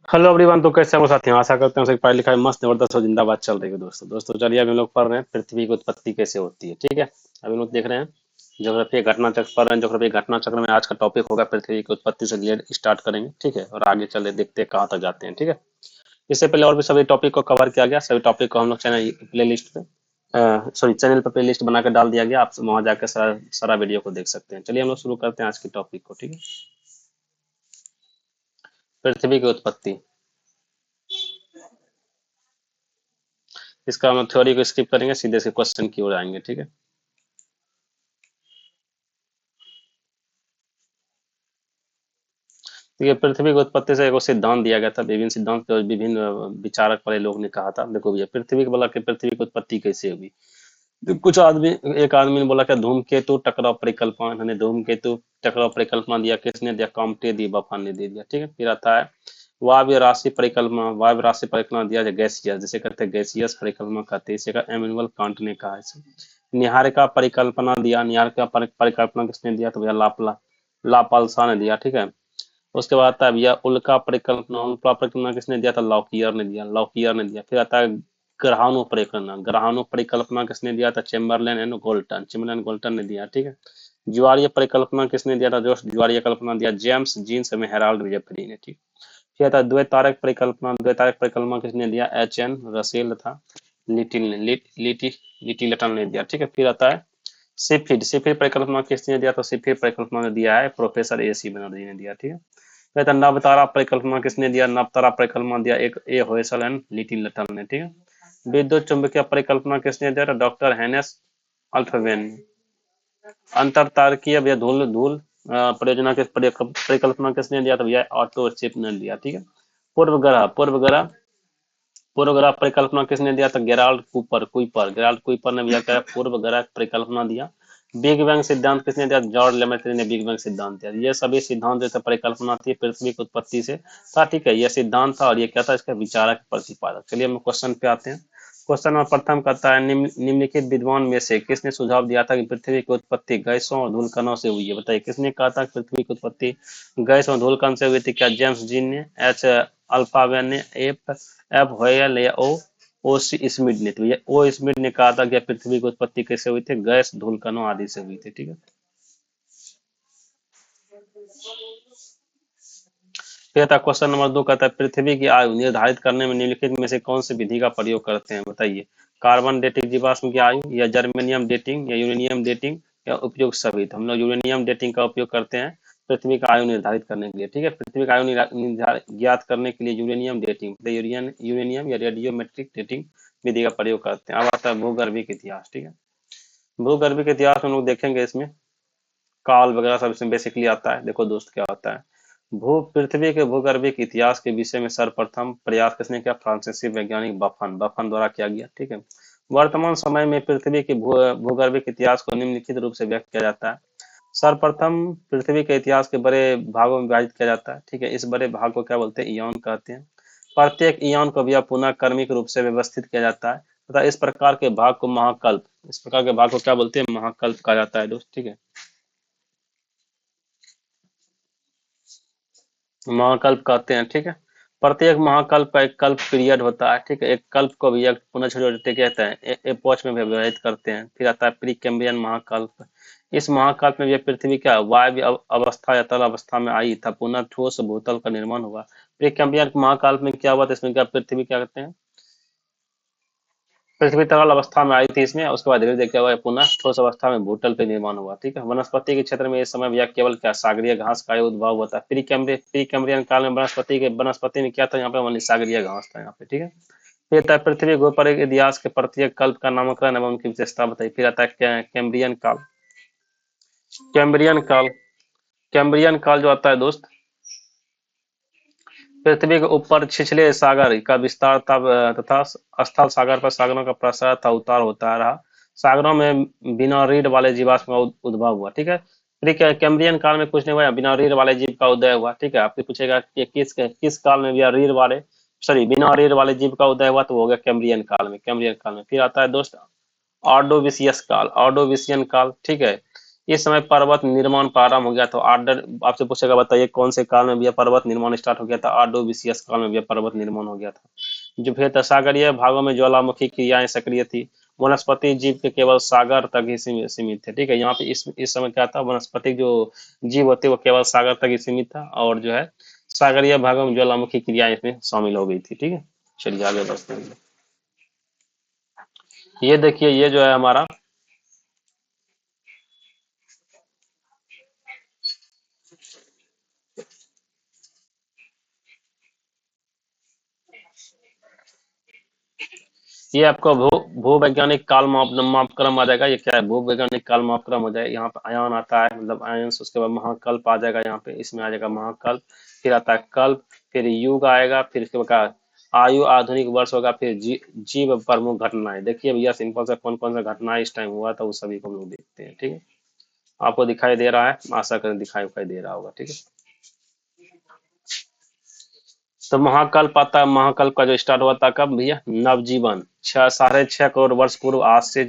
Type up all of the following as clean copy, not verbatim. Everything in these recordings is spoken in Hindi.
Hello everyone. तो कैसे हो साथियों, आशा करते हैं सभी पढ़ाई लिखाई मस्त जबरदस्त और जिंदाबाद चल रही है। दोस्तों दोस्तों चलिए अभी हम लोग पढ़ रहे हैं पृथ्वी की उत्पत्ति कैसे होती है। ठीक है, अभी हम लोग देख रहे हैं ज्योग्राफी घटना चक्र पढ़ रहे हैं। ज्योग्राफी घटना चक्र में आज का टॉपिक होगा पृथ्वी की उत्पत्ति से रिलेटेड स्टार्ट करेंगे। ठीक है, और आगे चले देखते हैं कहाँ तक जाते हैं। ठीक है, इससे पहले और भी सभी टॉपिक को कवर किया गया। सभी टॉपिक को हम लोग चैनल प्ले लिस्ट पे सॉरी चैनल पर प्ले लिस्ट बना कर डाल दिया गया। आप वहाँ जाकर सारा सारा वीडियो को देख सकते हैं। चलिए हम लोग शुरू करते हैं आज की टॉपिक को। ठीक है, पृथ्वी की उत्पत्ति। इसका हम थ्योरी को स्किप करेंगे, सीधे से क्वेश्चन की ओर आएंगे। ठीक है, देखिए पृथ्वी की उत्पत्ति से एक सिद्धांत दिया गया था। विभिन्न सिद्धांत जो विभिन्न विचारक वाले लोग ने कहा था। देखो भैया, पृथ्वी को बोला कि पृथ्वी की उत्पत्ति कैसे हुई। तो कुछ आदमी, एक आदमी ने बोला कि धूमकेतु टकराव परिकल्पना। इन्होंने धूमकेतु टकराव परिकल्पना दिया। किसने दिया? कॉम्टे दी बफन ने दे दिया। ठीक है, फिर आता है वायव्य राशि परिकल्पना। वायव्य राशि परिकल्पना दिया गैसियस, जिसे कहते हैं गैसियस परिकल्पना कहते हैं। इसे का एमिनुअल कांट ने कहा है इसे। निहारिका परिकल्पना दिया। निहारिका परिकल्पना किसने दिया? तो भैया लापला लापालसा ने दिया। ठीक है, उसके बाद आता है भैया उल्का परिकल्पना। उल्का परिकल्पना किसने दिया था? लॉकियर ने दिया। लॉकियर ने दिया। फिर आता है ग्रहाणु परिकल्पना। ग्रहाणु परिकल्पना किसने दिया था? Chamberlain and Moulton. Chamberlain Moulton ने दिया। ठीक है, ज्वारीय परिकल्पना किसने दिया था? जो ज्वारीय कल्पना दिया जेम्स जीन्स में हेराल्ड जेफरी ने। ठीक, फिर आता है द्वैतारक परिकल्पना। द्वैतारक परिकल्पना किसने दिया? एच एन रसेल तथा लिटिल ने लिटिलटन ने दिया। ठीक है, फिर आता है सिफिड। सिफिड परिकल्पना किसने दिया? तो सिफिड परिकल्पना ने दिया है प्रोफेसर ए सी बनर्जी ने दिया। ठीक है, फिर नवतारा परिकल्पना किसने दिया? नवतारा परिकल्पना दिया एक ए होयसल एंड लिटिल लटल ने। ठीक है, विद्युत चुंबकीय परिकल्पना किसने दिया? डॉक्टर हेनेस अल्फवेन ने। अंतरतारकीय भैया धूल धूल परियोजना के परिकल्पना किसने दिया? तो भैया ऑटो चिप ने दिया। ठीक है, पूर्व ग्रह परिकल्पना किसने दिया? था गेराल्ड कुपर गेराल्ड कुपर ने भैया क्या पूर्व ग्रह परिकल्पना दिया। बिग बैंग सिद्धांत किसने दिया? जॉर्ज लेमेट्री ने बिग बैंग सिद्धांत दिया। ये सभी सिद्धांत जो थे परिकल्पना थी पृथ्वी की उत्पत्ति से था। ठीक है, ये सिद्धांत था और ये क्या था? इसका विचारक प्रतिपादक। चलिए हम क्वेश्चन पे आते हैं। क्वेश्चन में प्रथम कहता है निम्नलिखित विद्वान में से किसने सुझाव दिया था कि पृथ्वी की उत्पत्ति गैसों और धूलकणों से हुई है? बताइए किसने कहा था कि पृथ्वी की उत्पत्ति गैस और धूलकण से हुई थी? क्या जेम्स जीन ने, एच अल्फावेन ने, एफ होयल या ओ स्मिथ ने? तो ये ओ स्मिथ ने कहा था कि पृथ्वी की उत्पत्ति कैसे हुई थी? गैस धूलकणों आदि से हुई थी। ठीक है, फिर था क्वेश्चन नंबर 2 कहता है पृथ्वी की आयु निर्धारित करने में निम्नलिखित में से कौन सी विधि का प्रयोग करते हैं? बताइए, कार्बन डेटिंग जीवाश्म की आयु, या जर्मेनियम डेटिंग, या यूरेनियम डेटिंग, या उपयोग सभी? तो हम लोग यूरेनियम डेटिंग का उपयोग करते हैं पृथ्वी का आयु निर्धारित करने के लिए। ठीक है, पृथ्वी का आयु ज्ञात करने के लिए यूरेनियम डेटिंग यूरेनियम या रेडियोमेट्रिक डेटिंग विधि का प्रयोग करते हैं। अब आता है भूगर्भिक इतिहास। ठीक है, भूगर्भिक इतिहास में हम लोग देखेंगे इसमें काल वगैरह सब इसमें बेसिकली आता है। देखो दोस्त क्या होता है, भू पृथ्वी के भूगर्भिक इतिहास के विषय में सर्वप्रथम प्रयास किसने किया? फ्रांसीसी वैज्ञानिक बफन बफन द्वारा किया गया। ठीक है, वर्तमान समय में पृथ्वी के भूगर्भिक इतिहास को निम्नलिखित रूप से व्यक्त किया जाता है। सर्वप्रथम पृथ्वी के इतिहास के बड़े भागों में विभाजित किया जाता है। ठीक है, इस बड़े भाग को क्या बोलते हैं? इयॉन कहते हैं। प्रत्येक इयॉन को भी पुनः क्रमिक रूप से व्यवस्थित किया जाता है तथा इस प्रकार के भाग को महाकल्प, इस प्रकार के भाग को क्या बोलते हैं? महाकल्प कहा जाता है दोस्त। ठीक है, महाकल्प कहते हैं। ठीक है, प्रत्येक महाकल्प का एक कल्प पीरियड होता है। ठीक है, एक कल्प को भी एक पुनः छोटे कहते हैं एपोच में विभाजित करते हैं। फिर आता है प्री कैम्ब्रियन महाकल्प। इस महाकल्प में यह पृथ्वी क्या वायव्य अवस्था या तल अवस्था में आई था, पुनः ठोस भूतल का निर्माण हुआ। प्री कैम्ब्रियन महाकाल्प में क्या हुआ था? इसमें क्या पृथ्वी क्या कहते हैं? पृथ्वी तरल अवस्था में आई थी इसमें, उसके बाद धीरे धीरे क्या हुआ? पुनः ठोस अवस्था में भूतल पे निर्माण हुआ। ठीक है, वनस्पति के क्षेत्र में इस समय यह केवल क्या सागरीय घास का ही उद्भव होता है। प्री कैम्ब्रियन काल में वनस्पति में क्या था? यहाँ पे सागरीय घास था यहाँ पे। ठीक है, फिर आता है पृथ्वी के ऊपर एक इतिहास के प्रत्येक कल्प का नामकरण एवं उनकी विशेषता बताइए। फिर आता है कैम्ब्रियन काल। कैम्ब्रियन काल कैम्ब्रियन काल जो आता है दोस्त, पृथ्वी के ऊपर छिछले सागर का विस्तार तथा स्थल सागर पर सागरों का प्रसार था उतार होता रहा। सागरों में बिना रीढ़ वाले जीवाश्म का उद्भव हुआ। ठीक है, ठीक है, कैम्ब्रियन काल में कुछ नहीं हुआ, बिना रीढ़ वाले जीव का उदय हुआ। ठीक है, आपसे पूछेगा कि किस काल में बिना रीढ़ वाले सॉरी बिना रीढ़ वाले जीव का उदय हुआ? तो वो हो गया कैम्ब्रियन काल में। कैम्ब्रियन काल में फिर आता है दोस्त ऑर्डोविशियस काल, ऑर्डोविशियन काल। ठीक है, इस समय पर्वत निर्माण प्रारंभ हो गया था। आर्डर आपसे पूछेगा, बताइए कौन से काल में भैया पर्वत निर्माण स्टार्ट हो गया था? आर्डोविशियस काल में भैया पर्वत निर्माण हो गया था। जो फिर था सागरीय भागों में ज्वालामुखी क्रियाएं सक्रिय थी। वनस्पति जीव के केवल सागर तक ही सीमित थे। ठीक है, यहाँ पे इस समय क्या था, वनस्पतिक जो जीव होते वो केवल सागर तक ही सीमित था, और जो है सागरीय भागों में ज्वालामुखी क्रियाएं इसमें शामिल हो गई थी। ठीक है, चलिए आगे बढ़ते हैं। ये देखिए, ये जो है हमारा, ये आपका भू वैज्ञानिक काल मापक्रम आ जाएगा। ये क्या है, भू वैज्ञानिक काल मापक्रम हो जाएगा। यहाँ पे आयन आता है, मतलब आयंस, उसके बाद महाकल्प आ जाएगा। यहाँ पे इसमें आ जाएगा महाकल्प, फिर आता है कल्प, फिर युग आएगा, फिर इसके बाद आयु आधुनिक वर्ष होगा, फिर जीव प्रमुख घटनाएं। देखिए भैया सिंपल सा कौन कौन सा घटना इस टाइम हुआ था वो सभी को हम लोग देखते हैं। ठीक है, आपको दिखाई दे रहा है, आशा करें दिखाई दे रहा होगा। ठीक है, तो महाकल्प आता है। महाकल्प का जो स्टार्ट हुआ था कब भैया, नवजीवन 6.5 करोड़ वर्ष पूर्व, आज से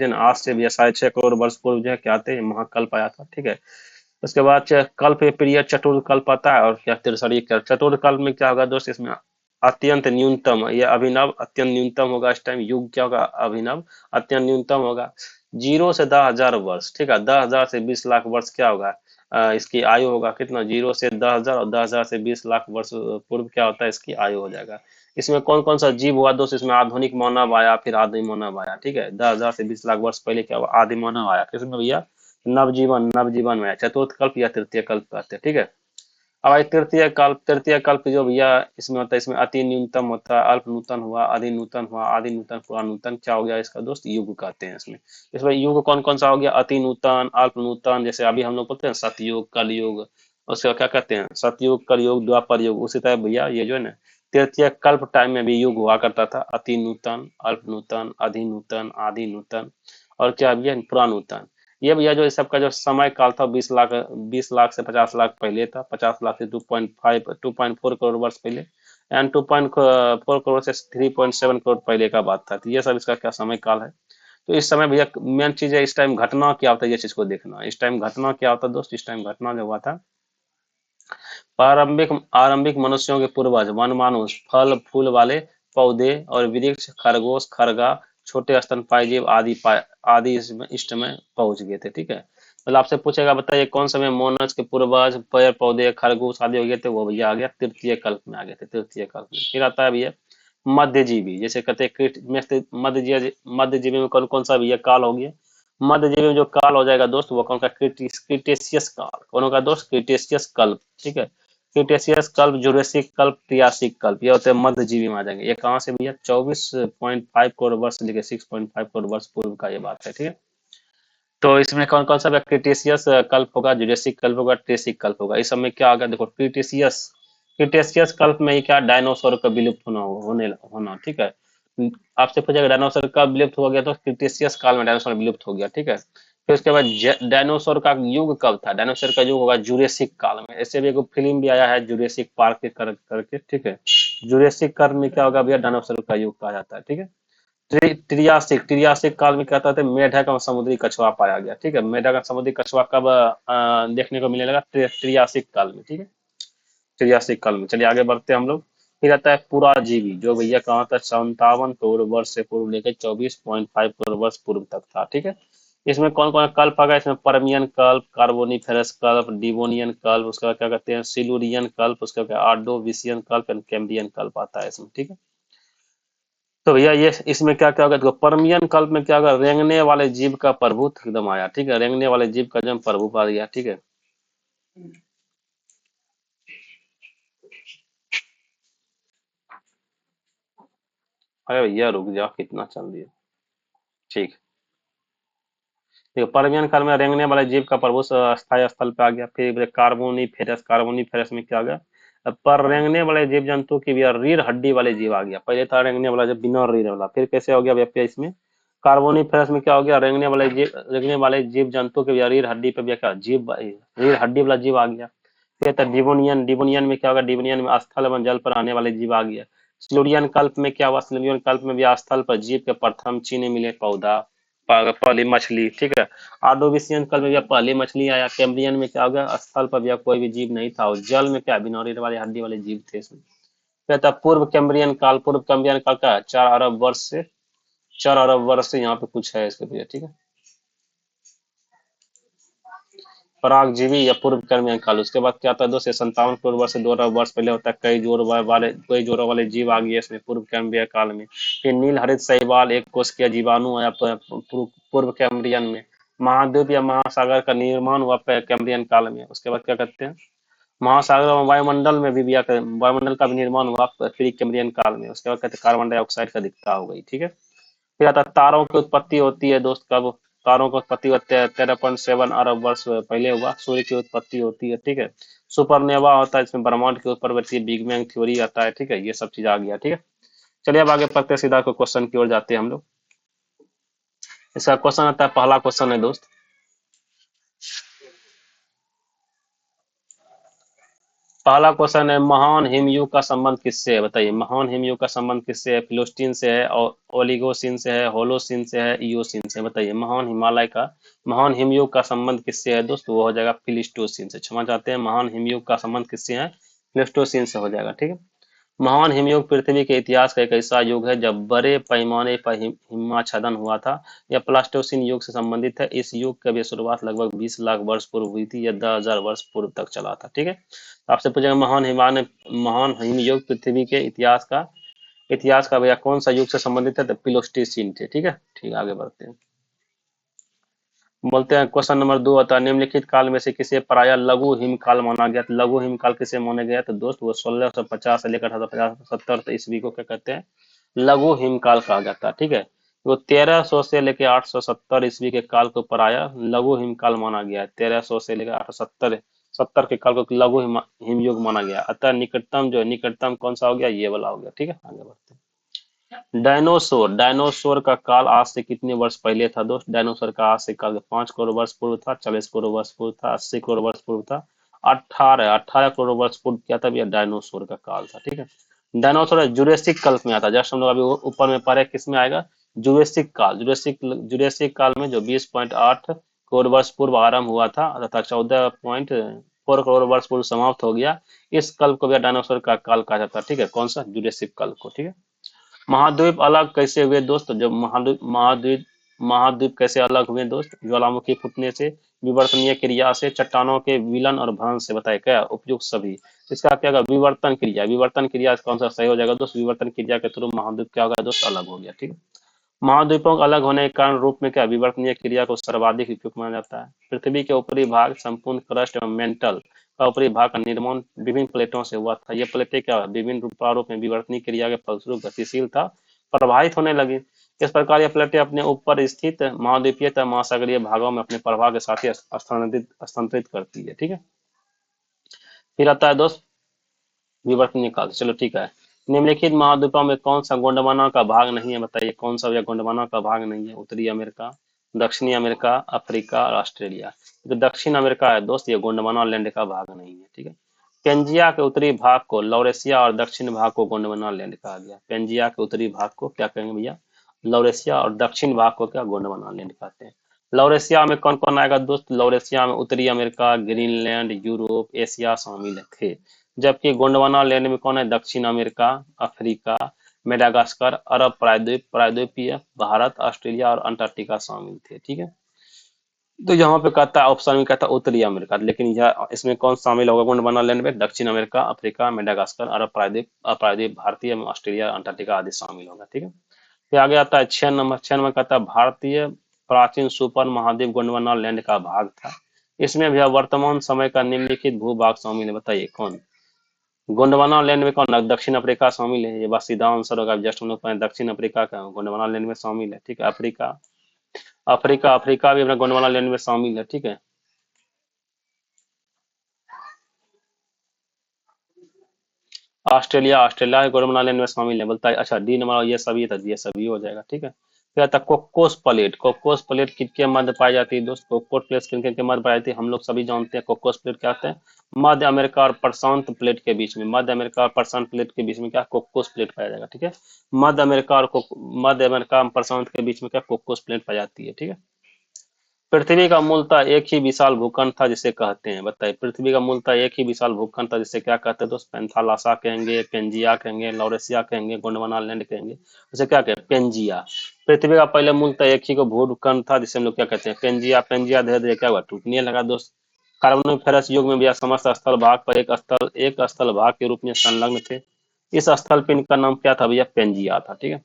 भैया 6.5 करोड़ वर्ष पूर्व जो है क्या थे, महाकल्प आया था। ठीक है, उसके बाद कल्प पीरियड चतुर्कल्प आता है, और क्या तिरसठी चतुर्कल्प में क्या होगा दोस्त, इसमें अत्यंत न्यूनतम, ये अभिनव अत्यंत न्यूनतम होगा। इस टाइम युग क्या होगा, अभिनव अत्यंत न्यूनतम होगा। 0 से 10,000 वर्ष। ठीक है, 10,000 से 20 लाख वर्ष क्या होगा, इसकी आयु होगा कितना, 0 से 10,000, और 10,000 से 20 लाख वर्ष पूर्व क्या होता है, इसकी आयु हो जाएगा। इसमें कौन कौन सा जीव हुआ दोस्त, इसमें आधुनिक मानव आया, फिर आदि मानव आया। ठीक है, 10,000 से 20 लाख वर्ष पहले क्या हुआ, आदि मानव आया। किसमें भैया, नवजीवन में, चतुर्थ कल्प या तृतीय कल्प कहते हैं। ठीक है, अब आई तृतीय कल्प जो भैया इसमें होता है, इसमें अति न्यूनतम होता है, अल्प नूतन हुआ, आदि नूतन हुआ, आदि नूतन, पूरा नूतन, क्या हो गया इसका दोस्त, युग कहते हैं इसमें। इसमें युग कौन कौन सा हो गया, अति नूतन, अल्प नूतन, जैसे अभी हम लोग बोलते हैं सतयुग, कलयुग, उसका क्या कहते हैं, सतयुग, कलयुग, द्वापर युग। उसी तरह भैया ये जो है ना तृतीय कल्प टाइम में भी युग हुआ करता था, अति नूतन, अल्प नूतन, अधि नूतन, आदि नूतन, और क्या भैया पुरानूतन। ये भैया जो इस सब का जो समय काल था 20 लाख से 50 लाख पहले था, 50 लाख से 2.4 करोड़ वर्ष पहले, एंड 2.4 करोड़ से 3.7 करोड़ पहले का बात था। तो ये सब इसका क्या समय काल है। तो इस समय भैया मेन चीज है, इस टाइम घटना क्या होता है, ये चीज को देखना। इस टाइम घटना क्या होता है दोस्त, इस टाइम घटना जो हुआ था, प्रारंभिक आरंभिक मनुष्यों के पूर्वज वन मानुष, फल फूल वाले पौधे और वृक्ष, खरगोश, खरगा, छोटे स्तनपायी जीव आदि इसमें इष्ट में पहुंच गए थे। ठीक है, मतलब आपसे पूछेगा, बताइए कौन सा में मोनस के पूर्वज पेड़ पौधे खरगोश आदि हो गए थे, वो भैया आ गया तृतीय कल्प में आ गए थे, तृतीय कल्प में। फिर आता है भैया मध्यजीवी, जैसे कहते हैं मध्यजीवी में कौन कौन सा भैया काल हो गया, मध्यजीवी में जो काल हो जाएगा दोस्त वो कौन का, क्रिटेशियस काल। कौन होगा दोस्त, क्रिटेशियस कल्प। ठीक है, क्रिटेशियस कल्प, जुरेसिक कल्प, ट्रियासिक कल्प, ये होते हैं मध्यजीवी में आ जाएंगे। ये कहाँ से भैया, 24.5 करोड़ वर्ष से लेकर 6.5 करोड़ वर्ष पूर्व का ये बात है। ठीक है, तो इसमें कौन कौन सा क्रिटेशियस कल्प होगा, जुरेसिक कल्प होगा, ट्रेसिक कल्प होगा। इस समय क्या होगा, देखो क्रिटेशियस, क्रिटेशियस कल्प में ये क्या, डायनासोर का विलुप्त होना। ठीक है, आपसे पूछेगा डायनासोर कब विलुप्त हो गया, तो क्रिटेशियस काल में डायनासोर विलुप्त हो गया। ठीक है, फिर उसके बाद डायनासोर का युग कब था, डायनासोर का युग होगा जुरेसिक काल में। ऐसे भी एक फिल्म भी आया है जुरेसिक पार्क करके। ठीक है, जुरेसिक काल में क्या होगा भैया, डायनासोर का युग कहा जाता है। ठीक है, त्रियासिक काल में क्या कहते हैं, मेढक और समुद्री कछुआ पाया गया। ठीक है, मेढक और समुद्री कछुआ कब देखने को मिलेगा, त्रियासिक काल में। ठीक है, त्रियासिक काल में। चलिए आगे बढ़ते हैं हम लोग। फिर आता है पुराजीवी, जो भैया कहाँ था, 57 करोड़ वर्ष से पूर्व लेकर 24.5 करोड़ वर्ष पूर्व तक था। ठीक है, इसमें कौन कौन कल्प आ गया, इसमें परमियन कल्प, कार्बोनिफेरस कल्प, डिवोनियन कल्प, उसका क्या कहते हैं, सिलुरियन कल्प, उसका क्या आर्डोविशियन कल्प एंड कैम्ब्रियन कल्प आता है इसमें। ठीक है, तो भैया ये इसमें क्या क्या होगा, देखो परमियन कल्प में क्या होगा, रेंगने वाले जीव का प्रभुत्व एकदम आया। ठीक है, रेंगने वाले जीव का जन्म प्रभु पा गया। ठीक है, अरे भैया रुक जाओ, कितना चल दिया। ठीक, देखो परमियन काल में रेंगने वाले जीव का प्रभुत्व स्थायी स्थल पे आ गया। फिर कार्बोनीफेरस में क्या आ गया, पर रेंगने वाले जीव जंतु की भी रीढ़ हड्डी वाले जीव आ गया। पहले था रेंगने वाला जब बिना रीढ़ वाला, फिर कैसे हो गया भैया इसमें, कार्बोनिफेरस में क्या हो गया, रेंगने वाले जीव जंतु के भी रीढ़ हड्डी पे भी क्या जीव, रीढ़ हड्डी वाला जीव आ गया। फिर था डिवोनियन, डिवोनियन में क्या होगा, डिवोनियन में स्थल एवं जल पर आने वाले जीव आ गया। सिल्यूरियन कल्प में क्या हुआ, सिल्यूरियन कल्प में भी स्थल पर जीव के प्रथम चिन्ह मिले, पौधा। पहली मछली, ठीक है। ऑर्डोविशियन काल में भैया पहली मछली आया। कैम्ब्रियन में क्या हो गया, स्थल पर भैया कोई भी जीव नहीं था, और जल में क्या बिनौरी वाले हड्डी वाले जीव थे इसमें। कहता है पूर्व कैम्ब्रियन काल, पूर्व कैम्ब्रियन काल का 4 अरब वर्ष से, 4 अरब वर्ष से यहाँ पे कुछ है इसके भैया, ठीक है। परागजीवी या पूर्व कैम्ब्रियन काल। उसके बाद क्या आता है दोस्त, 57 करोड़ वर्ष से 2 अरब वर्ष पहले होता है। कई जोड़ों वाले जीव आ गए इसमें पूर्व कैम्ब्रियन काल में। फिर नील हरित शैवाल, एक कोशिकीय जीवाणु आया पूर्व कैम्ब्रियन में। महाद्वीप या महासागर का निर्माण हुआ कैम्ब्रियन काल में। उसके बाद क्या कहते हैं, महासागर और वायुमंडल में भी वायुमंडल का भी निर्माण हुआ प्री कैम्ब्रियन काल में। उसके बाद कहते हैं कार्बन डाइऑक्साइड का दिखता हो गई, ठीक है। फिर आता है तारों की उत्पत्ति होती है दोस्त कब, तारों की उत्पत्ति होती है 13.7 अरब वर्ष पहले हुआ। सूर्य की उत्पत्ति होती है, ठीक है। सुपरनेवा होता है, इसमें ब्रह्मांड की उत्पत्ति, बिग बैंग थ्योरी आता है, ठीक है। ये सब चीज आ गया, ठीक है। चलिए अब आगे पढ़ते हैं, सीधा को क्वेश्चन की ओर जाते हैं हम लोग। इसका क्वेश्चन आता है, पहला क्वेश्चन है दोस्त, पहला क्वेश्चन है महान हिमयुग का संबंध किससे है, बताइए। महान हिमयुग का संबंध किससे है, प्लोस्टीन से है, ओलिगोसिन से है, होलोसिन से है, इयोसिन से, बताइए। महान हिमालय का, महान हिमयुग का संबंध किससे है दोस्त, वो हो जाएगा प्लिस्टोसिन से। क्षमा चाहते हैं, महान हिमयुग का संबंध किससे है, प्लिस्टोसिन से हो जाएगा, ठीक है। महान हिमयुग पृथ्वी के इतिहास का एक ऐसा युग है जब बड़े पैमाने पर हिमाच्छादन हुआ था। यह प्लास्टोसिन युग से संबंधित है। इस युग की भी शुरुआत लगभग 20 लाख वर्ष पूर्व हुई थी। यह 10,000 वर्ष पूर्व तक चला था, ठीक है। आपसे पूछेगा महान हिमयुग पृथ्वी के इतिहास का भैया कौन सा युग से संबंधित है, तो प्लास्टोसिन थे, ठीक है। ठीक है, आगे बढ़ते हैं। बोलते हैं क्वेश्चन नंबर 2 होता है, निम्नलिखित काल में से किसे प्रायः लघु हिमकाल माना गया। तो लघु हिमकाल किसे माना गया, तो दोस्त वो 1650 से लेकर 1850 ईस्वी को क्या कहते हैं, लघु हिमकाल कहा जाता है, ठीक है। वो 1300 से लेकर 870 ईस्वी के काल को प्रायः लघु हिमकाल माना गया है। 1300 से लेकर 870 सत्तर के काल को लघु हिमयुग माना गया। अतः निकटतम जो है, निकटतम कौन सा हो गया, ये वाला हो गया, ठीक है। आगे बढ़ते हैं। डायनोसोर, डायनोसोर का काल आज से कितने वर्ष पहले था दोस्त। डायनोसोर का आज से काल 5 करोड़ वर्ष पूर्व था, 40 करोड़ वर्ष पूर्व था, 80 करोड़ वर्ष पूर्व था, 18 करोड़ वर्ष पूर्व क्या था भैया, डायनोसोर का काल था, ठीक है। डायनोसोर जुरेसिक कल्प में आता है, जस्ट हम लोग अभी ऊपर में पढ़े, किस में आएगा, जुरेसिक काल। जुरेसिक काल में जो 20.8 करोड़ वर्ष पूर्व आरंभ हुआ था तथा 14.4 करोड़ वर्ष पूर्व समाप्त हो गया। इस कल्प को भी डायनोसोर का काल कहा जाता है, ठीक है। कौन सा, जुरेसिक कल्प को, ठीक है। महाद्वीप अलग कैसे हुए दोस्त, जब महाद्वीप महाद्वीप कैसे अलग हुए दोस्त, ज्वालामुखी फूटने से, विवर्तनीय क्रिया से, चट्टानों के विलन और भ्रंश से, बताए क्या उपयुक्त सभी। इसका क्या होगा, विवर्तन क्रिया, विवर्तन क्रिया कौन सा सही हो जाएगा दोस्त, विवर्तन क्रिया के थ्रू महाद्वीप क्या होगा दोस्त, अलग हो गया, ठीक है। महाद्वीपों के अलग होने के कारण रूप में क्या विवर्तनीय क्रिया को सर्वाधिक उपयुक्त माना जाता है। पृथ्वी के ऊपरी भाग संपूर्ण क्रस्ट एवं मेंटल का ऊपरी भाग का निर्माण विभिन्न प्लेटों से हुआ था। ये प्लेटें क्या विभिन्न प्रारूप में विवर्तनीय क्रिया के फलस्वरूप गतिशील था, प्रवाहित होने लगी। इस प्रकार ये प्लेटें अपने ऊपर स्थित महाद्वीपीय तथा महासागरीय भागों में अपने प्रभाव के साथ ही स्थानांतरित करती है, ठीक है। फिर आता है दोस्त विवर्तन निकाल, चलो ठीक है। निम्नलिखित महाद्वीपों में कौन सा गोंडवाना का भाग नहीं है, बताइए कौन सा, यह गोंडवाना का भाग नहीं है। उत्तरी अमेरिका, दक्षिणी अमेरिका, अफ्रीका और ऑस्ट्रेलिया। तो दक्षिण अमेरिका है दोस्त, ये गोंडवाना लैंड का भाग नहीं है, ठीक है। पेंजिया के उत्तरी भाग को लौरेशिया और दक्षिण भाग को गोंडवाना लैंड कहा गया। पेंजिया के उत्तरी भाग को क्या कहेंगे भैया, लौरेशिया, और दक्षिण भाग को क्या गोंडवाना लैंड कहते हैं। लौरेशिया में कौन कौन आएगा दोस्त, लौरेशिया में उत्तरी अमेरिका, ग्रीनलैंड, यूरोप, एशिया शामिल थे। जबकि गोंडवाना लैंड में कौन है, दक्षिण अमेरिका, अफ्रीका, मेडागास्कर, अरब प्रायद्वीप, प्रायद्वीपीय भारत, ऑस्ट्रेलिया और अंटार्कटिका शामिल थे, ठीक है। तो यहाँ पे कहता है ऑप्शन में कहता है उत्तरी अमेरिका, लेकिन यह इसमें कौन शामिल होगा गोंडवाना लैंड में, दक्षिण अमेरिका, अफ्रीका, मेडागास्कर, अरब प्रायद्वीप, अप्रायद्वीप भारतीय, ऑस्ट्रेलिया, अंटार्कटिका आदि शामिल होगा, ठीक है। फिर आगे आता है 6 नंबर, 6 नंबर कहता है भारतीय प्राचीन सुपर महाद्वीप गोंडवाना लैंड का भाग था। इसमें भी वर्तमान समय का निम्नलिखित भूभाग शामिल है, बताइए कौन। गोंडवाना लैंड में कौन, दक्षिण अफ्रीका शामिल है, ये बात सीधा आंसर होगा, जस्ट हम लोग पढ़े दक्षिण अफ्रीका का गोंडवाना लैंड में शामिल है, ठीक है। अफ्रीका, अफ्रीका भी अपना गोंडवाना लैंड में शामिल है, ठीक है। ऑस्ट्रेलिया, ऑस्ट्रेलिया गोंडवाना लैंड में शामिल है, बोलता है अच्छा डी नंबर, ये सभी था, ये सभी हो जाएगा, ठीक है। क्या था, कोकोस प्लेट। कोकोस प्लेट किसके मध्य पाई जाती है दोस्त? कोकोस प्लेट किनके के मध्य पाई जाती है? हम लोग सभी जानते हैं कोकोस प्लेट क्या होता है। मध्य अमेरिका और प्रशांत प्लेट के बीच में, मध्य अमेरिका और प्रशांत प्लेट के बीच में क्या कोकोस प्लेट पाया जाएगा, ठीक है। मध्य अमेरिका और मध्य अमेरिका और प्रशांत के बीच में क्या कोकोस प्लेट पाई जाती है, ठीक है। पृथ्वी का मूलतः एक ही विशाल भूखंड था जिसे कहते हैं, बताइए, पृथ्वी का मूलतः एक ही विशाल भूखंड था जिसे क्या कहते हैं दोस्त? पेंथालासा कहेंगे, पेंजिया कहेंगे, लॉरेशिया कहेंगे, गोंडवाना लैंड कहेंगे, उसे क्या कहते हैं? पेंजिया। पृथ्वी का पहले मूलतः एक ही को भूखंड था जिसे हम लोग क्या कहते हैं? पेंजिया। पेंजिया धीरे धीरे क्या हुआ? टूटने लगा दोस्त। कार्बोनिफेरस युग में भी यह समस्त स्थल भाग पर एक स्थल भाग के रूप में संलग्न थे। इस स्थल पिंड का नाम क्या था भैया? पेंजिया था, ठीक है।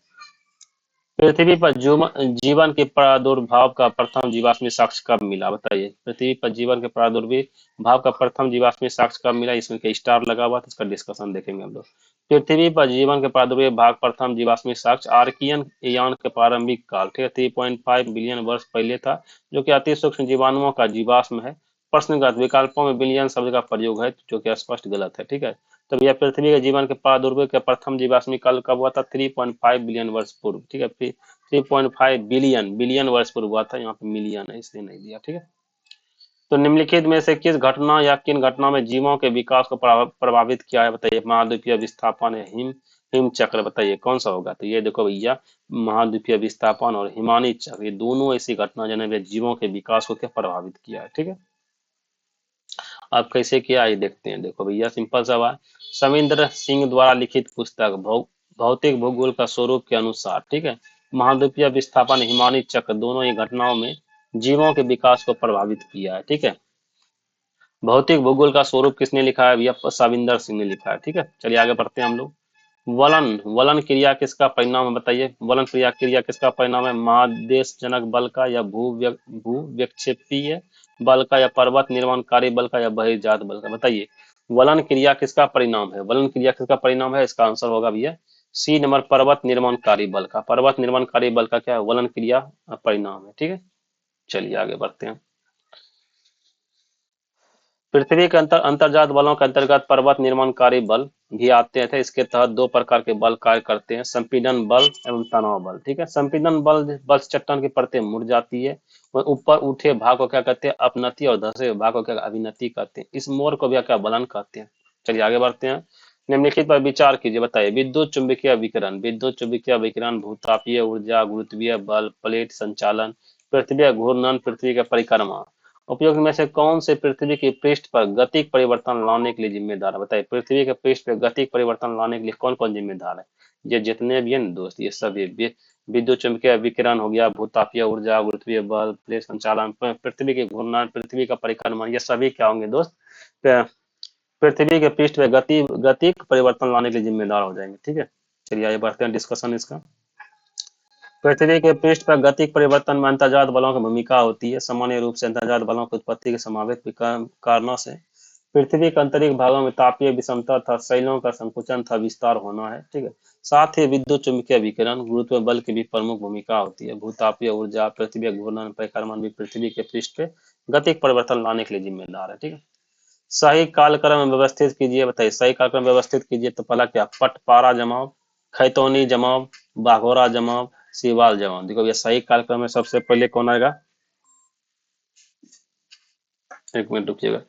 पृथ्वी पर जीवन के प्रादुर्भाव का प्रथम जीवाश्मी साक्ष्य कब मिला, बताइए। पृथ्वी पर जीवन के प्रादुर्भाव का प्रथम जीवाश्मी साक्ष्य कब मिला? इसमें क्या स्टार लगा हुआ था, इसका डिस्कशन देखेंगे हम लोग। पृथ्वी पर जीवन के प्रादुर्भाव प्रथम जीवाश्मी साक्ष्य आर्कियन यान के प्रारंभिक काल, ठीक है, 3.5 बिलियन वर्ष पहले था, जो कि अति सूक्ष्म जीवाणुओं का जीवाश्म है। प्रश्नगत विकल्पों में बिलियन शब्द का प्रयोग है, जो कि स्पष्ट गलत है, ठीक है। तो भैया पृथ्वी के जीवन के प्रादुर्भाव के प्रथम जीवाश्मी काल कब हुआ था? 3.5 बिलियन वर्ष पूर्व, ठीक है। 3.5 बिलियन, बिलियन वर्ष पूर्व हुआ था, यहाँ पे मिलियन है इसलिए नहीं दिया, ठीक है। तो निम्नलिखित में से किस घटना या किन घटनाओं में जीवों के विकास को प्रभावित किया है, बताइए। महाद्वीपीय विस्थापन है, हिम चक्र, बताइए कौन सा होगा? तो ये देखो भैया, महाद्वीपीय विस्थापन और हिमानी चक्र, ये दोनों ऐसी घटना जिन्होंने जीवों के विकास को क्या प्रभावित किया है, ठीक है। अब कैसे किया ये देखते हैं। देखो भैया सिंपल सवाल, सविंदर सिंह द्वारा लिखित पुस्तक भौतिक भूगोल का स्वरूप के अनुसार, ठीक है, महाद्वीपीय विस्थापन हिमानी चक्र दोनों ही घटनाओं में जीवों के विकास को प्रभावित किया है, ठीक है। भौतिक भूगोल का स्वरूप किसने लिखा है भैया? सविंदर सिंह ने लिखा है, ठीक है। चलिए आगे बढ़ते हैं हम लोग। वलन वलन क्रिया किसका परिणाम है, बताइए। वलन क्रिया किसका परिणाम है? महादेशजनक बल का, या भूविक्षेपीय बल का, या पर्वत निर्माणकारी बल का, या बहिर्जात बल का, बताइए। वलन क्रिया किसका परिणाम है? वलन क्रिया किसका परिणाम है? इसका आंसर होगा भैया सी नंबर, पर्वत निर्माणकारी बल का। पर्वत निर्माणकारी बल का क्या है? वलन क्रिया परिणाम है, ठीक है। चलिए आगे बढ़ते हैं। पृथ्वी के अंतर्जात बलों के अंतर्गत पर्वत निर्माणकारी बल भी आते थे। इसके तहत दो प्रकार के बल कार्य करते हैं, संपीड़न बल एवं तनाव बल, ठीक है। संपीड़न बल से चट्टान की परतें मुड़ जाती है, और ऊपर उठे भाग को क्या कहते हैं? अपनति, और धसे हुए भाग को क्या अभिनति कहते हैं। इस मोड़ को भी क्या बलन कहते हैं। चलिए आगे बढ़ते हैं। निम्नलिखित पर विचार कीजिए, बताइए। विद्युत चुंबकीय विकिरण, विद्युत चुंबकीय विकिरण, भूतापीय ऊर्जा, गुरुत्वीय बल, प्लेट संचालन, पृथ्वी घूर्णन, पृथ्वी का परिक्रमा, उपयोग में से कौन से पृथ्वी के पृष्ठ पर गतिक परिवर्तन लाने के लिए जिम्मेदार है, बताइए। पृथ्वी के पृष्ठ पर गतिक परिवर्तन लाने के लिए कौन कौन जिम्मेदार है? ये जितने भी है ना दोस्त, ये सभी विद्युत चुंबकीय विकिरण हो गया, भूतापीय ऊर्जा, गुरुत्वीय बल, प्लेट संचालन, पृथ्वी के घूर्णन, पृथ्वी का परिक्रमण, ये सभी क्या होंगे दोस्त? पृथ्वी के पृष्ठ पे गतिक परिवर्तन लाने के लिए जिम्मेदार हो जाएंगे, ठीक है। चलिए आगे बढ़ते हैं डिस्कशन इसका। पृथ्वी के पृष्ठ पर गतिक परिवर्तन में अंतर्जात बलों की भूमिका होती है। सामान्य रूप से अंतर्जात बलों की उत्पत्ति के संभावित कारणों से पृथ्वी के आंतरिक भागों में तापीय विषमता था, शैलों का संकुचन था, विस्तार होना है, ठीक है। साथ ही विद्युत चुंबकीय विकिरण, गुरुत्व बल की भी प्रमुख भूमिका होती है। भूतापीय ऊर्जा, पृथ्वी घूर्णन, परिक्रमण भी पृथ्वी के पृष्ठ पे गतिक परिवर्तन लाने के लिए जिम्मेदार है, ठीक है। सही कालक्रम में व्यवस्थित कीजिए, बताइए। सही कालक्रम व्यवस्थित कीजिए तो पहला क्या? पटपारा जमाव, खैतौनी जमाव, बाघोरा जमाव, सीवाल जमाव। देखो ये सही कालक्रम में सबसे पहले कौन आएगा? एक मिनट रुकिएगा।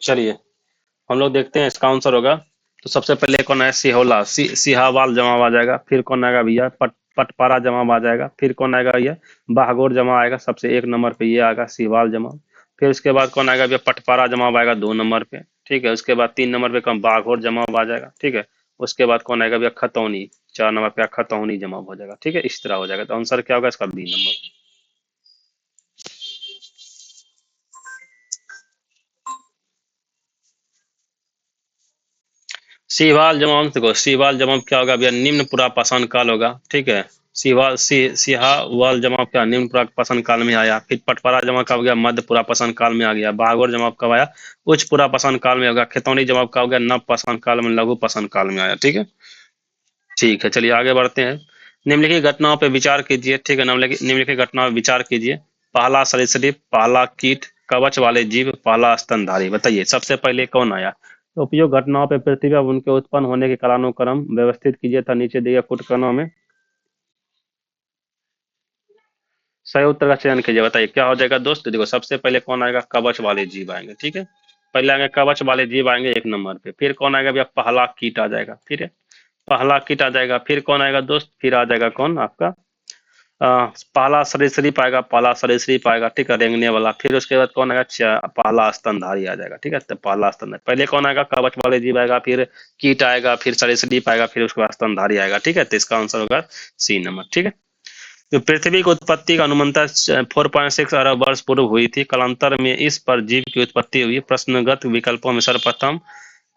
चलिए हम लोग देखते हैं इसका आंसर होगा। तो सबसे पहले कौन है? सिहोला, सिहावाल जमाव आ जाएगा। फिर कौन आएगा भैया? पटपारा जमाव आ जाएगा। फिर कौन आएगा भैया? बाघोर जमाव आएगा, सबसे एक नंबर पे ये आएगा सिहवाल जमाव। फिर उसके बाद कौन आएगा भैया? पटपारा जमाव आएगा 2 नंबर पे, ठीक है। उसके बाद 3 नंबर पे कौन? बाघोर जमाव आ जाएगा, ठीक है। उसके बाद कौन आएगा भैया? खतौनी, 4 नंबर पे खतौनी जमाव हो जाएगा, ठीक है। इस तरह हो जाएगा। तो आंसर क्या होगा इसका? B number. सीवाल जमाव देखो, सीवाल जमाव क्या होगा भैया? निम्न पुरापाषाण काल होगा, ठीक है। सिहावाल जमाव क्या? निम्न पुरापाषाण काल में आया। फिर पटवारा जमाव कब गया? मध्य पुरापाषाण काल में आ गया। बागोर जमाव कब आया? उच्च पुरापाषाण काल में होगा। खतौनी जमाव कब गया? नव पाषाण काल में, लघु पाषाण काल में आया, ठीक है। ठीक है चलिए आगे बढ़ते हैं। निम्नलिखित घटनाओं पर विचार कीजिए, ठीक है। निम्नलिखित घटनाओं पर विचार कीजिए। पहला सरीसृप, पहला कीट कवच वाले जीव, पहला स्तनधारी। बताइए सबसे पहले कौन आया? तो उपयोग घटनाओं पर पृथ्वी पर उनके उत्पन्न होने के कालानुक्रम व्यवस्थित कीजिए था नीचे दिए कुछ कणों में। सही उत्तर का चयन कीजिए। बताइए क्या हो जाएगा दोस्त? देखो सबसे पहले कौन आएगा? कवच वाले जीव आएंगे, ठीक है। पहले आएंगे कवच वाले जीव आएंगे एक नंबर पे। फिर कौन आएगा भैया? पहला कीट आ जाएगा, ठीक है। पहला कीट आ जाएगा। फिर कौन आएगा दोस्त? फिर आ जाएगा कौन आपका पहला सरीसृप आएगा, पहला सरीसृप आएगा, ठीक है, रेंगने वाला। फिर उसके बाद कौन आएगा? पहला स्तनधारी आ जाएगा, ठीक है। तो पहला स्तनधारी पहले कौन आएगा? कवच वाले जीव आएगा, फिर कीट आएगा, फिर सरीसृप आएगा, फिर उसके बाद स्तनधारी आएगा, ठीक है। तो इसका आंसर होगा सी नंबर, ठीक है। तो पृथ्वी की उत्पत्ति का अनुमानतः 4.6 अरब वर्ष पूर्व हुई थी। कालांतर में इस पर जीव की उत्पत्ति हुई। प्रश्नगत विकल्पों में सर्वप्रथम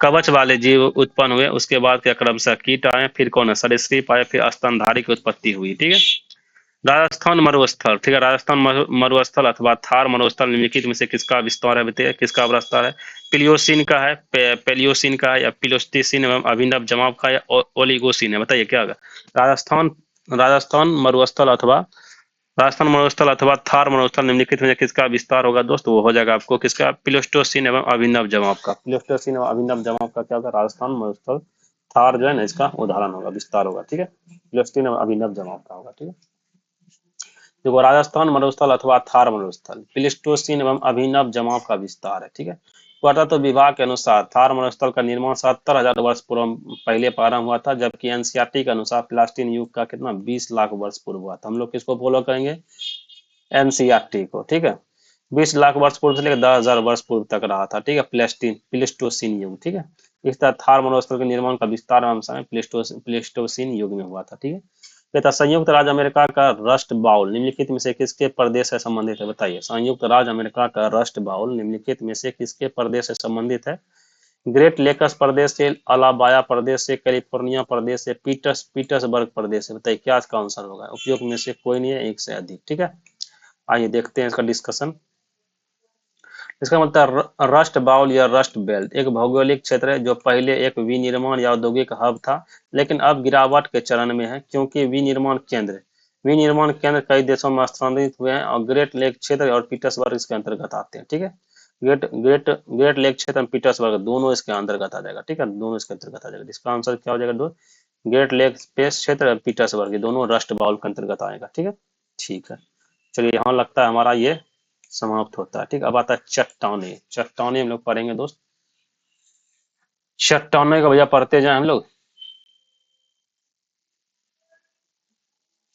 कवच वाले जीव उत्पन्न हुए, उसके बाद क्या क्रमशः कीट आए, फिर कौन है? सरीसृप आए, फिर स्तनधारी की उत्पत्ति हुई, ठीक है। राजस्थान मरुस्थल, ठीक है। राजस्थान मरुस्थल अथवा थार मरुस्थल निम्नलिखित में से किसका विस्तार है? बताइए किसका विस्तार है? प्लियोसीन का है, पेलियोसीन का है, या प्लियोस्टिसिन एवं अभिनव जमाव का, या ओलिगोसीन है? बताइए क्या होगा? राजस्थान राजस्थान मरुस्थल अथवा राजस्थान मरुस्थल अथवा थार मरुस्थल निम्नलिखित में से किसका विस्तार होगा दोस्त? वो हो जाएगा आपको किसका? प्लियोस्टोसिन एवं अभिनव जमाव का। प्लियोस्टोसिन एवं अभिनव जमाव का क्या होगा? राजस्थान मरुस्थल थार जो है ना इसका उदाहरण होगा, विस्तार होगा, ठीक है। प्लियोस्टोसिन एवं अभिनव जमाव का होगा, ठीक है। देखो राजस्थान मरुस्थल अथवा थार मरुस्थल प्लिस्टोसिन एवं अभिनव जमाव का विस्तार है, ठीक है। पुरातत्व विभाग के अनुसार थार मरुस्थल का निर्माण 70,000 वर्ष पूर्व पहले प्रारंभ हुआ था, जबकि एनसीईआरटी के अनुसार प्लास्टीन युग का कितना 20 लाख वर्ष पूर्व हुआ था। हम लोग किसको फॉलो करेंगे? एनसीईआरटी को, ठीक है। 20 लाख वर्ष पूर्व से लेकर 10,000 वर्ष पूर्व तक रहा था, ठीक है, प्लेस्टोसिन युग, ठीक है। इस तरह थार मरुस्थल के निर्माण का विस्तार हम समय प्लेस्टोसिन युग में हुआ था, ठीक है। कहता संयुक्त राज्य अमेरिका का रस्ट बाउल निम्नलिखित में से किसके प्रदेश से संबंधित है? बताइए संयुक्त राज्य अमेरिका का रस्ट बाउल निम्नलिखित में से किसके प्रदेश से संबंधित है? ग्रेट लेकस प्रदेश से, अलाबाया प्रदेश से, कैलिफोर्निया प्रदेश से, पीटर्सबर्ग प्रदेश से। बताइए क्या इसका आंसर होगा? उपयोग में से कोई नहीं है, एक से अधिक, ठीक है। आइए देखते हैं इसका डिस्कशन। इसका मतलब रस्ट बाउल या रस्ट बेल्ट एक भौगोलिक क्षेत्र है जो पहले एक विनिर्माण या औद्योगिक हब था, लेकिन अब गिरावट के चरण में है क्योंकि विनिर्माण केंद्र कई देशों में स्थानांतरित हुए हैं और ग्रेट लेक क्षेत्र और पीटर्सबर्ग इसके अंतर्गत आते हैं, ठीक है। ग्रेट लेक क्षेत्र और पीटर्सबर्ग दोनों इसके अंतर्गत आ जाएगा, ठीक है, दोनों इसके अंतर्गत आ जाएगा। इसका आंसर क्या हो जाएगा दोस्त? ग्रेट लेक स्पेस क्षेत्र और पीटर्सबर्ग ये दोनों रस्ट बाउल के अंतर्गत आएगा, ठीक है। ठीक है, चलिए यहाँ लगता है हमारा ये समाप्त होता है, ठीक। अब आता है चट्टाने। चट्टाने हम लोग पढ़ेंगे दोस्त। चट्टाने का भैया पढ़ते जाए हम लोग।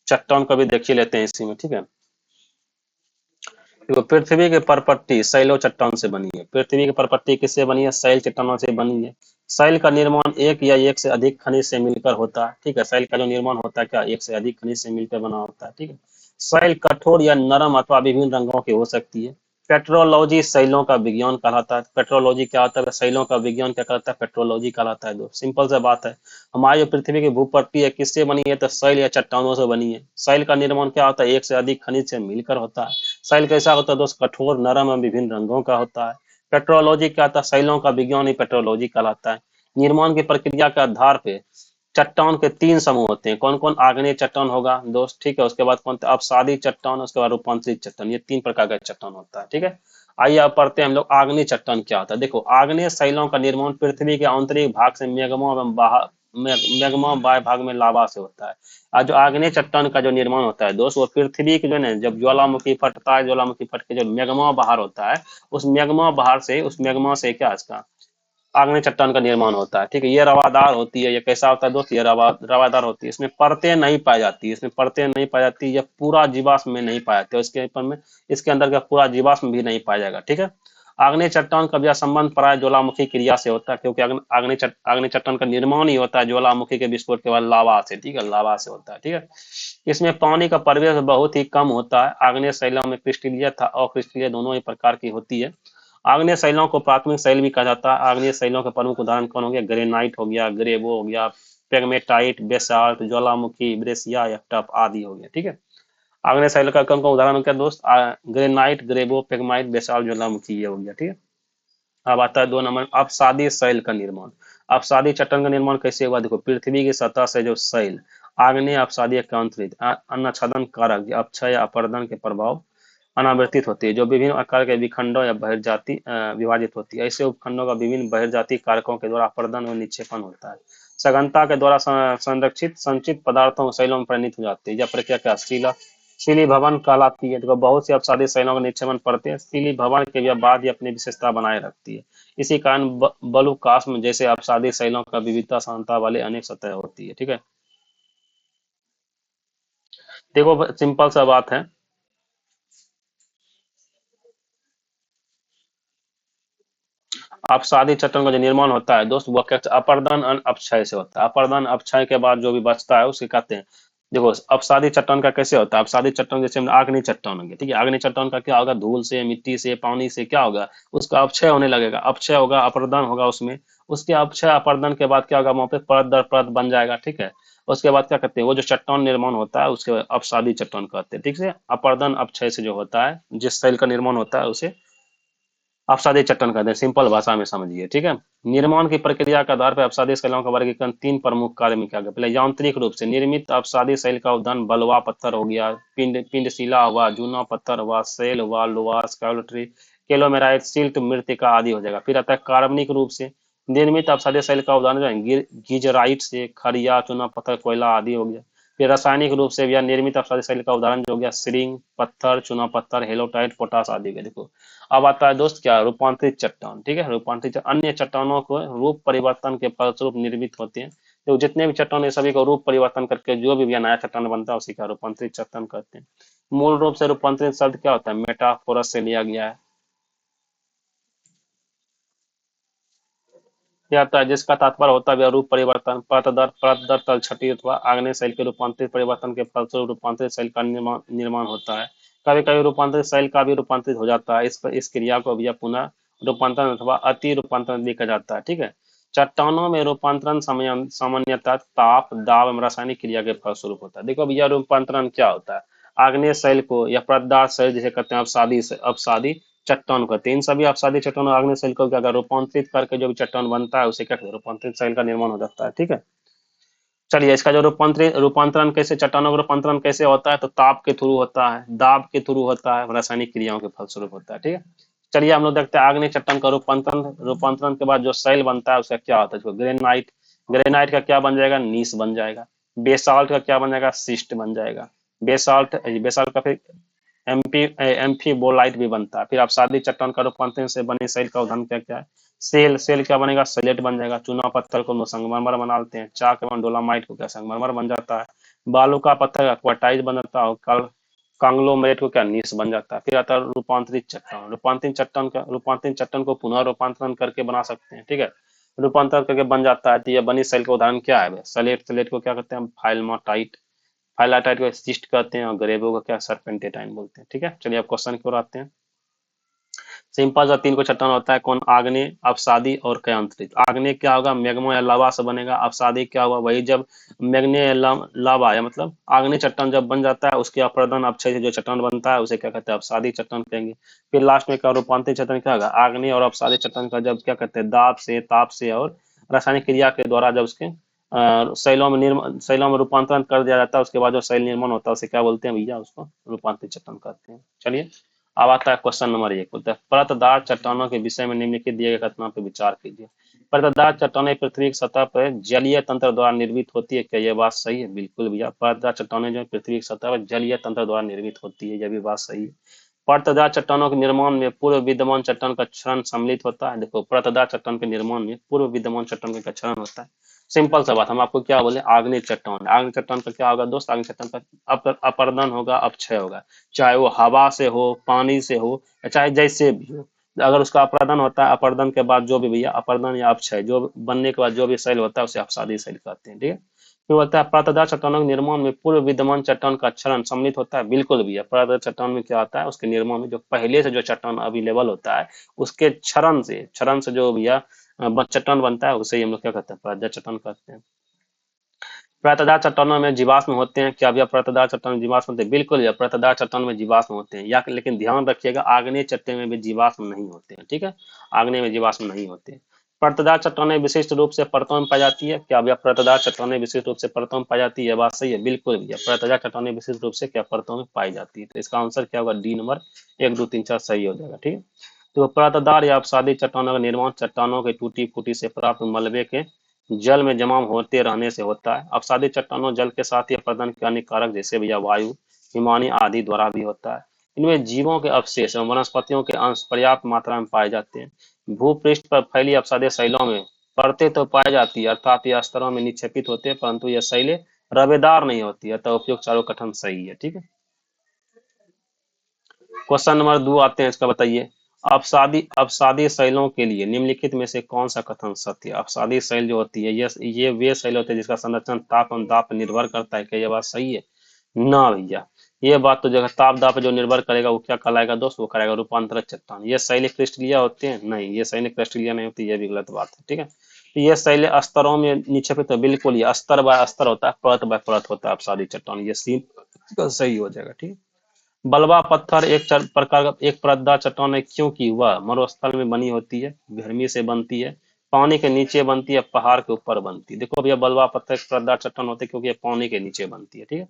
चट्टान को भी देख ही लेते हैं इसी में, ठीक है। देखो पृथ्वी की परपट्टी शैलो चट्टान से बनी है। पृथ्वी की परपट्टी किससे बनी है? शैल चट्टानों से बनी है। शैल का निर्माण एक या एक से अधिक खनिज से मिलकर होता है, ठीक है। शैल का जो निर्माण होता है क्या? एक से अधिक खनिज से मिलकर बना होता है, ठीक है। शैल कठोर या नरम अथवा विभिन्न रंगों की हो सकती है। पेट्रोलॉजी शैलों का विज्ञान कहलाता है। पेट्रोलॉजी क्या होता है? शैलों का विज्ञान क्या कहलाता है? पेट्रोलॉजी कहलाता है। दो सिंपल सा बात है। हमारी जो पृथ्वी की भूपट्टी है किससे बनी है? तो शैल या चट्टानों से बनी है। शैल का निर्माण क्या होता है? एक से अधिक खनिज से मिलकर होता है। शैल कैसा होता है दोस्त? कठोर, नरम एवं विभिन्न रंगों का होता है। पेट्रोलॉजी क्या होता है? शैलों का विज्ञान ही पेट्रोलॉजी कहलाता है। निर्माण की प्रक्रिया के आधार पे चट्टान के तीन समूह होते हैं। कौन कौन? आग्नेय चट्टान होगा दोस्त, ठीक है। उसके बाद कौन? अपसादी चट्टान, उसके बाद रूपांतरित चट्टान। ये तीन प्रकार का चट्टान होता है, ठीक है। आइए अब पढ़ते हैं हम लोग आग्नेय चट्टान क्या होता है। देखो आग्नेय शैलों का निर्माण पृथ्वी के आंतरिक भाग से मैग्मा एवं मैग्मा बाह्य भाग में लावा से होता है। और जो आग्नेय चट्टान का जो निर्माण होता है दोस्त वो पृथ्वी के जो है जब ज्वालामुखी फटता है, ज्वालामुखी फट के जो मैग्मा बाहर होता है उस मैग्मा से क्या इसका आग्नेय चट्टान का निर्माण होता है, ठीक है। ये रवादार होती है। ये कैसा होता है दोस्त? ये रवादार होती है। इसमें परतें नहीं पाई जाती, इसमें परतें नहीं पाई जाती। ये पूरा जीवाश्म में नहीं पाया जाता। इसके ऊपर में इसके अंदर का पूरा जीवाश्म भी नहीं पाया जाएगा, ठीक है। आग्नेय चट्टान का भी संबंध प्राय ज्वालामुखी क्रिया से होता है क्योंकि आग्नेय चट्टान का निर्माण ही होता है ज्वालामुखी के विस्फोट के बाद लावा से, ठीक है, लावा से होता है, ठीक है। इसमें पानी का प्रवेश बहुत ही कम होता है। आग्नेय शैलों में क्रिस्टलीय था अक्रिस्टलीय दोनों ही प्रकार की होती है। आग्नेय शैलों को प्राथमिक शैल भी कहा जाता है। आग्नेय शैलों के प्रमुख उदाहरण कौन हो गया? ग्रेनाइट हो गया, ग्रेवो हो गया, पेगमेटाइट, बेसाल्ट, ज्वालामुखी, ब्रेसिया या टफ आदि हो गया, ठीक है। आग्नेय शैल का कौन कौन उदाहरण हो गया दोस्त? ग्रेनाइट, ग्रेवो, पेगमाइट, बेसाल्ट, ज्वालामुखी ये हो गया, ठीक है। अब आता है 2 नंबर अपसादी शैल का निर्माण। अपसादी चट्टान का निर्माण कैसे हुआ? देखो पृथ्वी की सतह से जो शैल आग्नेय अपसादी के अंतरित अन्नछदन कारक अपक्षय या अपरदन के प्रभाव अनावर्तित होती है, जो विभिन्न आकार के विखंडों या बहिर्जाती विभाजित होती है। ऐसे उपखंडों का विभिन्न बहिर्जाती कारकों के द्वारा अपर्दन और निक्षेपण होता है। सघनता के द्वारा संरक्षित संचित पदार्थों शैलों में परिणित हो जाती है। यह प्रक्रिया क्या शिला शिली भवन कहलाती है। तो बहुत सी अपसादी शैलों का निक्षेपण पड़ते हैं, शिली भवन के बाद ही अपनी विशेषता बनाए रखती है। इसी कारण बलुकास्म जैसे अपसादी शैलों का विविधता सांता वाले अनेक सतह होती है। ठीक है, देखो सिंपल सा बात है। अपसादी चट्टान का जो निर्माण होता है दोस्त, वो क्या अपर्दन अपक्षय से होता है। अपर्दन अपक्षय के बाद जो भी बचता है उसे कहते हैं। देखो अपसादी चट्टान का कैसे होता है, अपसादी चट्टान जैसे आग्नेय चट्टान होंगे, ठीक है, आग्नेय चट्टान का क्या होगा, धूल से, मिट्टी से, पानी से क्या होगा, उसका अपक्षय होने लगेगा, अपक्षय होगा, अपर्दन होगा उसमें। उसके अपक्षय अपर्दन के बाद क्या होगा, वहां पे परत दर परत बन जाएगा। ठीक है, उसके बाद क्या कहते हैं, वो जो चट्टान निर्माण होता है उसके अपसादी चट्टान कहते हैं। ठीक है, अपर्दन अपक्षय से जो होता है, जिस शैल का निर्माण होता है उसे अपसादी चट्टान कहते हैं। सिंपल भाषा में समझिए। ठीक है, निर्माण की प्रक्रिया के आधार पर अपसादी शैलों का वर्गीकरण तीन प्रमुख कार्य में किया गया। पहले यांत्रिक रूप से निर्मित अपसादी शैल का उदाहरण बलुआ पत्थर हो गया, पिंडशिला हुआ, जूना पत्थर हुआ, शैल हुआ, लोहा, स्कायोट्री, केलोमेराइट, सिल्ट, मृत्तिका आदि हो जाएगा। फिर आता है कार्बनिक रूप से निर्मित अपसादी शैल का उदाहरण जो है गीजराइट से खड़िया, चूना पत्थर, कोयला आदि हो गया। फिर रासायनिक रूप से यह निर्मित अपसादी शैल का उदाहरण जो हो गया सिरिंग पत्थर, चूना पत्थर, हेलोटाइट, पोटास आदि का। देखो अब आता है दोस्त क्या, रूपांतरित चट्टान। ठीक है, रूपांतरित अन्य चट्टानों को रूप परिवर्तन के फलस्वरूप निर्मित होते हैं। तो जितने भी चट्टान है सभी को रूप परिवर्तन करके जो भी नया चट्टान बनता है उसी का रूपांतरित चट्टान कहते हैं। मूल रूप से रूपांतरित शब्द क्या होता है, मेटाफोरस से लिया गया है। यह आता है जिसका तात्पर्य होता है रूप परिवर्तन, परत दर तल छठी अथवा आग्नेय शैल के रूपांतरित परिवर्तन के फलस्वरूप रूपांतरित शैल का निर्माण होता है। कभी कभी रूपांतरित शैल का भी रूपांतरित हो जाता है। इस क्रिया को भी पुनः रूपांतरण अथवा अति रूपांतरण भी कहा जाता है। ठीक है, चट्टानों में रूपांतरण सामान्यतः ताप दाब एवं रासायनिक क्रिया के फलस्वरूप होता है। देखो भैया रूपांतरण क्या होता है, आग्नेय शैल को या परतदार शैल जिसे कहते हैं अपसादी चट्टान कहते हैं। इन सभी अपसादी चट्टान और आग्नेय शैल को क्या अगर रूपांतरित करके जो भी चट्टान बनता है उसे क्या कहते हैं, रूपांतरित शैल का निर्माण हो जाता है। ठीक है, चलिए इसका जो रूपांतरण कैसे, चट्टानों का रूपांतरण कैसे होता है, तो ताप के थ्रू होता है, दाब के थ्रू होता है, रासायनिक क्रियाओं के फलस्वरूप होता है। ठीक है, चलिए हम लोग देखते हैं आग्नेय चट्टान का रूपांतरण। रूपांतरण के बाद जो शैल बनता है उसका क्या होता है, इसको ग्रेनाइट, ग्रेनाइट का क्या बन जाएगा, नीस बन जाएगा। बेसाल्ट का क्या बन जाएगा, सिस्ट बन जाएगा। बेसाल्ट बेसाल्ट का फिर एम्फीबोलाइट भी बनता है। फिर अपसादी चट्टान का रूपांतरण से बने शैल का उदाहरण क्या क्या है, सेल क्या बनेगा, सलेट बन जाएगा। चूना पत्थर को हम लोग संगमरमर बना लेते हैं। चाक एवं डोलामाइट को क्या संगमरमर बन जाता है। बालू का पत्थर का क्वार्टाइज बन जाता है। और कांग्लोमरेट को क्या नीस बन जाता है। फिर आता है रूपांतरित चट्टान। रूपांतरित चट्टान को पुनः रूपांतरण करके बना सकते हैं। ठीक है, रूपांतरण करके बन जाता है। तो ये बनी सेल का उदाहरण क्या है, सलेट, सलेट को क्या कहते हैं, फाइलमाटाइट, फाइलाटाइट को सिस्ट कहते हैं, और ग्रेवो को क्या सर्पेंटेटाइन बोलते हैं। ठीक है, चलिए अब क्वेश्चन की ओर आते हैं। सिंपल सा तीन को चट्टान होता है, कौन, आग्नेय, अपसादी और कयांतरित। आग्नेय क्या होगा, मैग्मा या लावा से बनेगा। अपसादी क्या हुआ, वही जब मैग्ने या लावा या मतलब आग्नेय चट्टान जब बन जाता है उसके अपर्दन अपक्षय से जो चट्टान बनता है उसे क्या कहते हैं, अपसादी चट्टान कहेंगे। फिर लास्ट में क्या, रूपांतरित चट्टान क्या होगा, आग्नेय और अपसादी चट्टान का जब क्या कहते हैं, दाब से, ताप से और रासायनिक क्रिया के द्वारा जब उसके शैलों में रूपांतरण कर दिया जाता है, उसके बाद जो शैल निर्माण होता है उसे क्या बोलते हैं भैया, उसको रूपांतरित चट्टान कहते हैं। चलिए अब आता है क्वेश्चन नंबर 1, बोलते हैं परतदार चट्टानों के विषय में निम्नलिखित दिए गए कथनों पर विचार कीजिए। परतदार चट्टानें पृथ्वी की सतह पर जलीय तंत्र द्वारा निर्मित होती है, क्या यह बात सही है? बिल्कुल भैया, परतदार चट्टानें जो है पृथ्वी की सतह पर जलीय तंत्र द्वारा निर्मित होती है, यह भी बात सही है। परतदार चट्टानों के निर्माण में पूर्व विद्यमान चट्टान का क्षरण सम्मिलित होता है। देखो परतदार चट्टान के निर्माण में पूर्व विद्यमान चट्टान का क्षरण होता है। सिंपल सा बात, हम आपको क्या बोले, आग्नेय चट्टान, आग्नेय चट्टान का क्या होगा दोस्त, आग्नेय चट्टान का अपर्दन होगा, अपक्षय होगा। चाहे वो हवा से हो, पानी से हो, या चाहे जैसे भी हो, अगर उसका अपर्दन होता है, अपर्दन के बाद जो भी भैया अपर्दन या अपक्षय जो बनने के बाद जो भी शैल होता है उसे अपसादी शैल कहते हैं। ठीक है, फिर बोलता है परतदार चट्टानों के निर्माण में पूर्व विद्यमान चट्टान का क्षरण सम्मिलित होता है। बिल्कुल भैया, परतदार चट्टान में क्या आता है, उसके निर्माण में जो पहले से जो चट्टान अवेलेबल होता है उसके क्षरण से जो भैया चट्टान बनता है उसे हम लोग क्या कहते हैं, परतदार चट्टान कहते हैं। परतदार चट्टानों में जीवाश्म होते हैं, क्या भैया परतदार चट्टान में जीवाश्म होते हैं? बिल्कुल भैया, परतदार चट्टान में जीवाश्म होते हैं, या लेकिन ध्यान रखिएगा आग्नेय चट्टान में भी जीवाश्म नहीं होते हैं। ठीक है, आग्नेय में जीवाश्म नहीं होते हैं। परतदार चट्टानें विशिष्ट रूप से परतों में पाई जाती है। क्या भैया परतदार चट्टानें विशिष्ट रूप से परतों में पाई जाती है? बात सही है, बिल्कुल भैया, परतदार चट्टानें विशिष्ट रूप से क्या परतों में पाई जाती है। तो इसका आंसर क्या होगा? डी नंबर 1 2 3 4 सही हो जाएगा। ठीक है, तो परतदार या अपसादी चट्टानों का निर्माण चट्टानों की टूटी फूटी से प्राप्त मलबे के जल में जमा होते रहने से होता है। अपसादी चट्टानों जल के साथ ही अपरदन के अन्य कारक जैसे भैया वायु, हिमानी आदि द्वारा भी होता है। इनमें जीवों के अवशेष एवं वनस्पतियों के अंश पर्याप्त मात्रा में पाए जाते हैं। भूपृष्ठ पर फैली अपसादे शैलों में परतें तो पाई जाती है, अर्थात यह स्तरों में निक्षेपित होते हैं, परंतु यह शैलें रवेदार नहीं होती है, अतः उपयुक्त चारों कथन सही है। ठीक है, क्वेश्चन नंबर 2 आते हैं, इसका बताइए। अपसादी शैलों के लिए निम्नलिखित में से कौन सा कथन सत्य है? अपसादी शैल जो होती है ये वे शैल होते हैं जिसका संरचना ताप एवं दाब पर निर्भर करता है। क्या ये बात सही है? ना भैया, ये बात तो जगह ताप दाब पे जो निर्भर करेगा वो क्या कहलाएगा दोस्त? वो करेगा रूपांतरित चट्टान। ये शैल क्रिस्टलीय होते हैं? नहीं, ये शैल क्रिस्टलीय नहीं होती, ये भी गलत बात है। ठीक है, तो ये शैल स्तरों में निक्षेपित, तो बिल्कुल ये स्तर बाय स्तर होता है, परत बाय परत होता है अपसादी चट्टान, ये सीन सही हो जाएगा। ठीक है, बलवा पत्थर प्रकार का एक परतदार चट्टान है क्योंकि वह मरुस्थल में बनी होती है, गर्मी से बनती है, पानी के नीचे बनती है, पहाड़ के ऊपर बनती है। देखो भैया, बलवा पत्थर एक परतदार चट्टान होती है क्योंकि ये पानी के नीचे बनती है। ठीक है,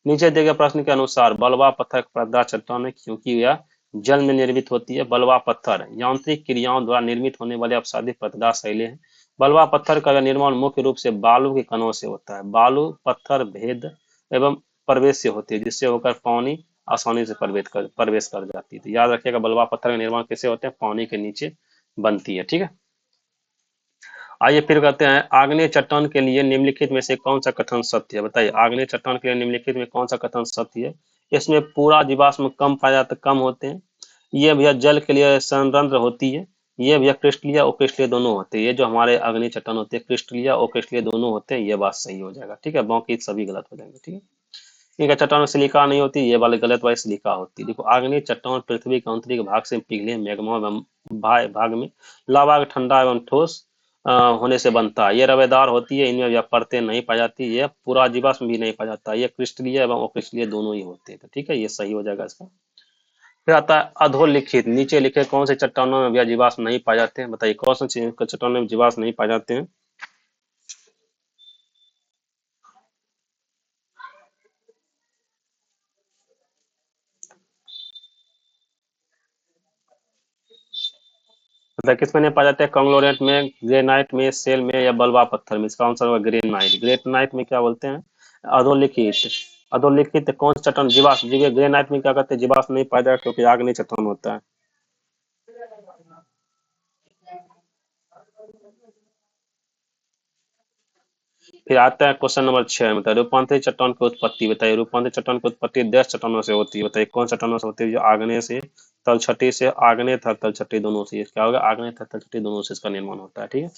नीचे दिए गए प्रश्न के अनुसार बलवा पत्थर एक परतदार चट्टान है क्योंकि यह जल में निर्मित होती है। बलवा पत्थर यांत्रिक क्रियाओं द्वारा निर्मित होने वाले अपसादित परतदार शैलें हैं। बलवा पत्थर का निर्माण मुख्य रूप से बालू के कणों से होता है। बालू पत्थर भेद एवं प्रवेश से होती है, जिससे होकर पानी आसानी से प्रवेश कर जाती है। तो याद रखिएगा, बलवा पत्थर का निर्माण कैसे होते हैं? पानी के नीचे बनती है। ठीक है, आइए फिर कहते हैं आग्नेय चट्टान के लिए निम्नलिखित में से कौन सा कथन सत्य है? बताइए, आग्नेय चट्टान के लिए निम्नलिखित में कौन सा कथन सत्य है? इसमें पूरा जीवाश्म कम पाया जाता, कम होते हैं। ये भैया जल के लिए संरंध्र होती है। ये भैया क्रिस्टलीय और क्रिस्टलीय दोनों होते हैं। ये जो हमारे अग्नि चट्टान होते हैं क्रिस्टलीय और क्रिस्टलीय दोनों होते हैं। ये बात सही हो जाएगा। ठीक है, बाकी सभी गलत हो जाएंगे। ठीक है, इनका चट्टान में सिलिका नहीं होती, ये वाले गलत वाली सिलिका होती है। देखो, आग्नेय चट्टान पृथ्वी के आंतरिक भाग से पिघले मैग्मा एवं भाग में लावा के ठंडा एवं ठोस होने से बनता है। ये रवेदार होती है, इनमें या परतें नहीं पाई जाती, ये पूरा जीवाश्म भी नहीं पाया जाता। ये क्रिस्टलीय एवं अक्रिस्टलीय दोनों ही होते हैं। तो ठीक है, ये सही हो जाएगा इसका। फिर आता है अधोलिखित, नीचे लिखे कौन से चट्टानों में भैया जीवाश्म नहीं पाए जाते हैं? बताइए, कौन से चट्टानों में जीवाश्म नहीं पाए जाते हैं? मतलब किसमें नहीं पाए जाते हैं? कंग्लोमेरेट में, ग्रेनाइट में, सेल में या बलवा पत्थर में? इसका आंसर होगा ग्रेनाइट। ग्रेनाइट में क्या बोलते हैं? अधोलिखित। अधोलिखित कौन सा चट्टान जीवाश्म जीवे? ग्रेनाइट में क्या कहते हैं? जीवाश्म नहीं पाया जाएगा क्योंकि आग्नेय चट्टान होता है। फिर आता है क्वेश्चन नंबर 6 में, रूपांतरित चट्टान की उत्पत्ति बताइए। रूपांतरित चट्टान की उत्पत्ति 10 चट्टानों से होती है। बताइए, कौन चट्टानों से होती है? जो आग्नेय से, तलछटी से, आग्नेय तथा तलछटी दोनों से। क्या होगा? आग्नेय तथा तलछटी दोनों से इसका निर्माण होता है। ठीक है,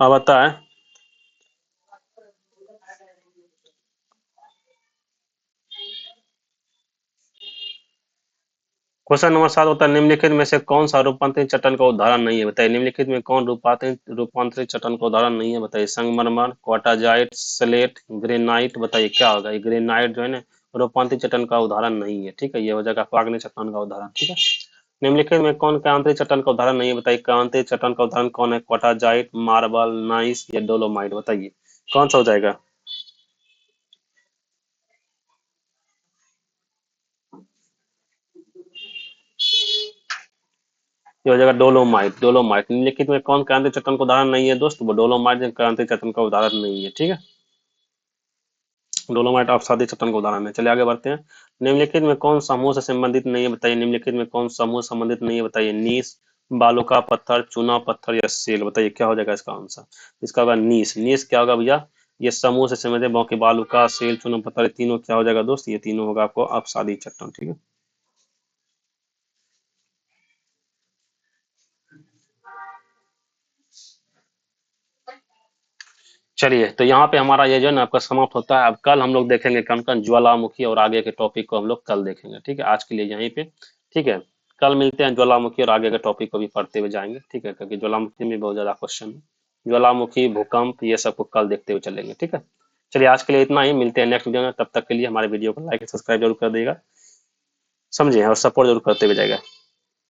अब आता है क्वेश्चन नंबर 7 होता है निम्नलिखित में से कौन सा रूपांतरित चट्टान का उदाहरण नहीं है? बताइए, निम्नलिखित में कौन रूपांतरित चट्टान का उदाहरण नहीं है? बताइए, संगमरमर, क्वार्टाजाइट, स्लेट, ग्रेनाइट। बताइए क्या होगा? ये ग्रेनाइट जो है ना, रूपांतरित चट्टान का उदाहरण नहीं है। ठीक है, ये हो जाएगा आग्नेय चट्टान का उदाहरण। ठीक है, निम्नलिखित में कौन कांतिक चट्टान का उदाहरण नहीं है? बताइए, कांतिक चट्टान का उदाहरण कौन है? क्वार्टाजाइट, मार्बल, नाइस या डोलोमाइट? बताइए कौन सा हो जाएगा? ये हो जाएगा डोलोमाइट। डोलोमाइट निम्नलिखित में कौन क्रांतिक चट्टान का उदाहरण नहीं है दोस्त? वो डोलोमाइट क्रांतिक चट्टान का उदाहरण नहीं है। ठीक है, डोलोमाइट अवसादी चट्टान का उदाहरण है। चलिए आगे बढ़ते हैं। निम्नलिखित में कौन समूह से संबंधित नहीं है? बताइए, निम्नलिखित में कौन समूह संबंधित नहीं है? बताइए, नीस, बालुका पत्थर, चूना पत्थर या सेल? बताइए क्या हो जाएगा इसका आंसर? इसका होगा नीस। नीस क्या होगा भैया? ये समूह से संबंधित, बाकी बालुका, सेल, चूना पत्थर, ये तीनों क्या हो जाएगा दोस्त? ये तीनों होगा आपको अवसादी चट्टान। ठीक है, चलिए तो यहाँ पे हमारा ये जो है ना आपका समाप्त होता है। अब कल हम लोग देखेंगे कौन कौन ज्वालामुखी और आगे के टॉपिक को हम लोग कल देखेंगे। ठीक है, आज के लिए यहीं पे। ठीक है, कल मिलते हैं, ज्वालामुखी और आगे के टॉपिक को भी पढ़ते हुए जाएंगे। ठीक है, क्योंकि ज्वालामुखी में बहुत ज्यादा क्वेश्चन है। ज्वालामुखी, भूकंप, ये सब को कल देखते हुए चलेंगे। ठीक है, चलिए आज के लिए इतना ही, मिलते हैं नेक्स्ट वीडियो में। तब तक के लिए हमारे वीडियो को लाइक सब्सक्राइब जरूर कर देगा। समझे, और सपोर्ट जरूर करते हुए जाएगा।